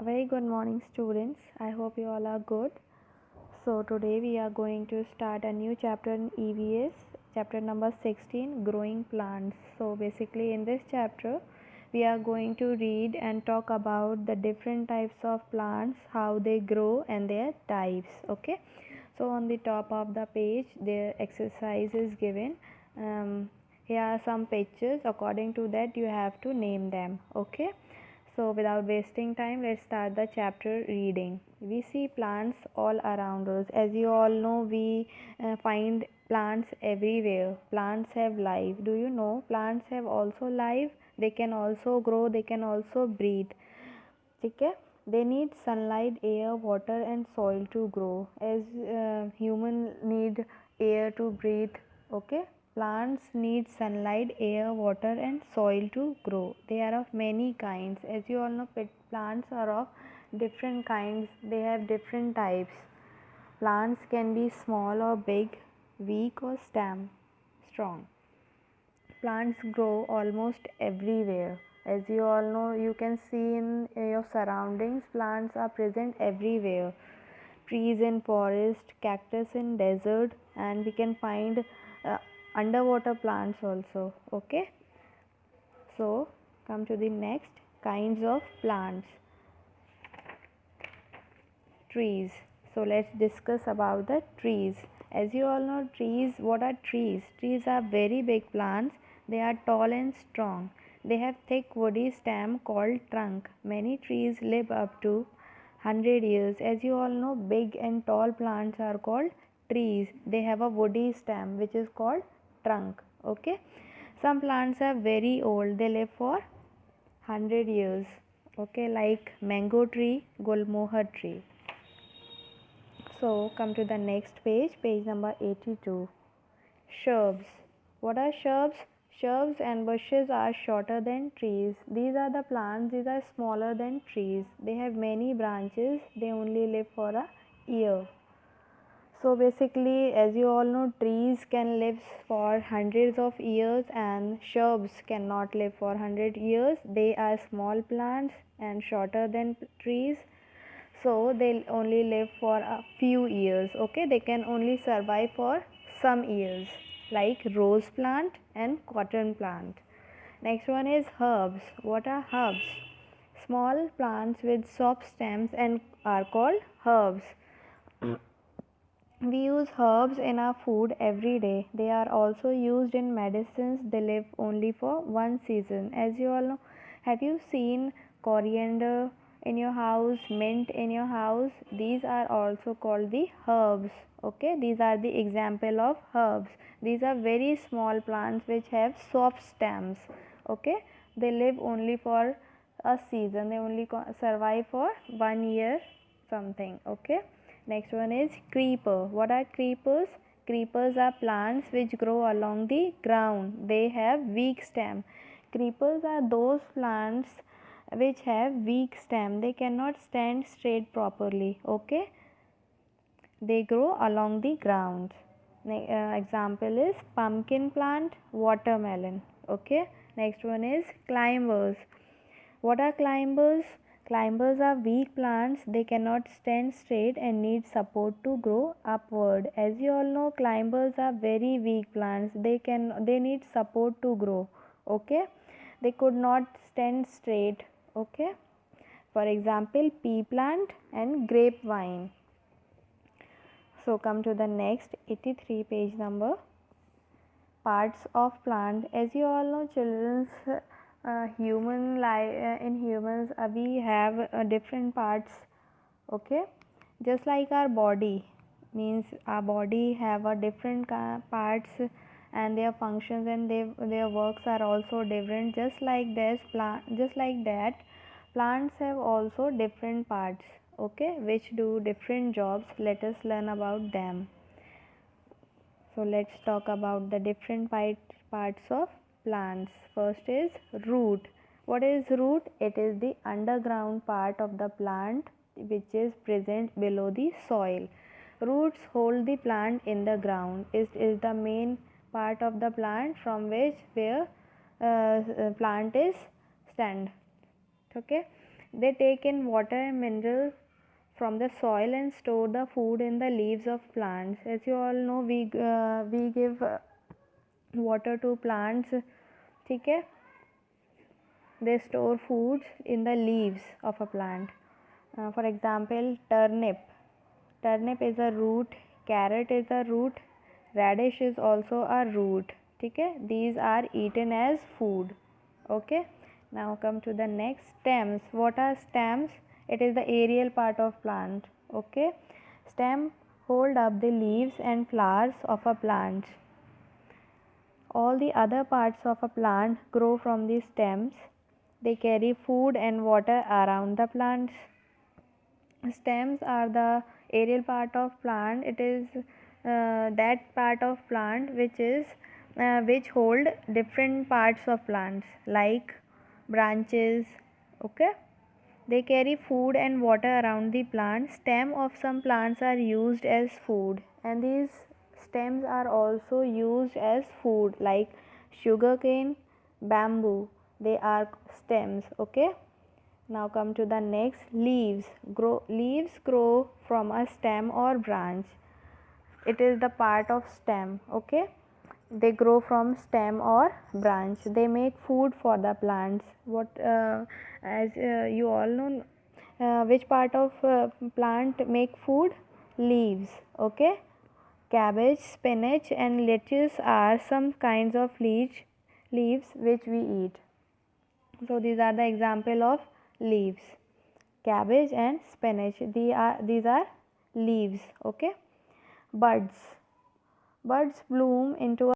A very good morning, students. I hope you all are good. So today we are going to start a new chapter in EVS, chapter number 16, growing plants. So basically in this chapter we are going to read and talk about the different types of plants, how they grow and their types. Okay. So on the top of the page the exercise is given. Here are some pictures. According to that you have to name them. Okay. So without wasting time, let's start the chapter reading. We see plants all around us. As you all know, we find plants everywhere. Plants have life. Do you know plants have also life? They can also grow, they can also breathe. Okay? They need sunlight, air, water and soil to grow. As human need air to breathe. Okay? Plants need sunlight, air, water and soil to grow. They are of many kinds. As you all know, plants are of different kinds. They have different types. Plants can be small or big, weak or strong. Plants grow almost everywhere. As you all know, you can see in your surroundings, plants are present everywhere. Trees in forest, cactus in desert, and we can find underwater plants also. Okay, so come to the next kinds of plants. Trees. So let's discuss about the trees. As you all know, trees, what are trees? Trees are very big plants. They are tall and strong. They have thick woody stem called trunk. Many trees live up to 100 years. As you all know, big and tall plants are called trees. They have a woody stem which is called trunk. Okay. Some plants are very old. They live for 100 years. Okay, like mango tree, gulmohar tree. So come to the next page, page number 82. Shrubs. What are shrubs? Shrubs and bushes are shorter than trees. These are the plants, these are smaller than trees. They have many branches, they only live for a year. So basically, as you all know, trees can live for hundreds of years and shrubs cannot live for 100 years. They are small plants and shorter than trees, so they'll only live for a few years. Okay, they can only survive for some years, like rose plant and cotton plant. Next one is herbs. What are herbs? Small plants with soft stems and are called herbs. We use herbs in our food every day. They are also used in medicines. They live only for one season. As you all know, have you seen coriander in your house, mint in your house? These are also called the herbs. Okay, these are the example of herbs. These are very small plants which have soft stems. Okay, they live only for a season. They only survive for 1 year something. Okay. Next one is creeper. What are creepers? Creepers are plants which grow along the ground. They have weak stem. Creepers are those plants which have weak stem. They cannot stand straight properly. Okay. They grow along the ground. Example is pumpkin plant, watermelon. Okay. Next one is climbers. What are climbers? Climbers are weak plants. They cannot stand straight and need support to grow upward. As you all know, climbers are very weak plants. They need support to grow. Okay? They could not stand straight. Okay? For example, pea plant and grapevine. So come to the next 83 page number. Parts of plant. As you all know, children's human life in humans we have different parts. Okay, just like our body, means our body have a different parts and their functions and their works are also different. Just like that plants have also different parts. Okay, which do different jobs. Let us learn about them. So let's talk about the different parts of plants. First is root. What is root? It is the underground part of the plant which is present below the soil. Roots hold the plant in the ground. It is the main part of the plant from which where plant is stand. Okay. They take in water and minerals from the soil and store the food in the leaves of plants. As you all know, we give water to plants. ठीक है, they store foods in the leaves of a plant. For example, turnip is a root, carrot is a root, radish is also a root. ठीक है, these are eaten as food. Okay, now come to the next, stems. What are stems? It is the aerial part of plant. Okay, stem hold up the leaves and flowers of a plant. All the other parts of a plant grow from the stems. They carry food and water around the plants. Stems are the aerial part of plant. It is that part of plant which hold different parts of plants like branches. Okay, they carry food and water around the plant. Stem of some plants are used as food, and these stems are also used as food like sugarcane, bamboo. They are stems. Okay, now come to the next, leaves. Leaves grow from a stem or branch. It is the part of stem. Okay, they grow from stem or branch. They make food for the plants. As you all know, which part of plant make food? Leaves. Okay, cabbage, spinach and lettuce are some kinds of leaves which we eat. So these are the example of leaves, cabbage and spinach. These are leaves. Okay, buds. Buds bloom into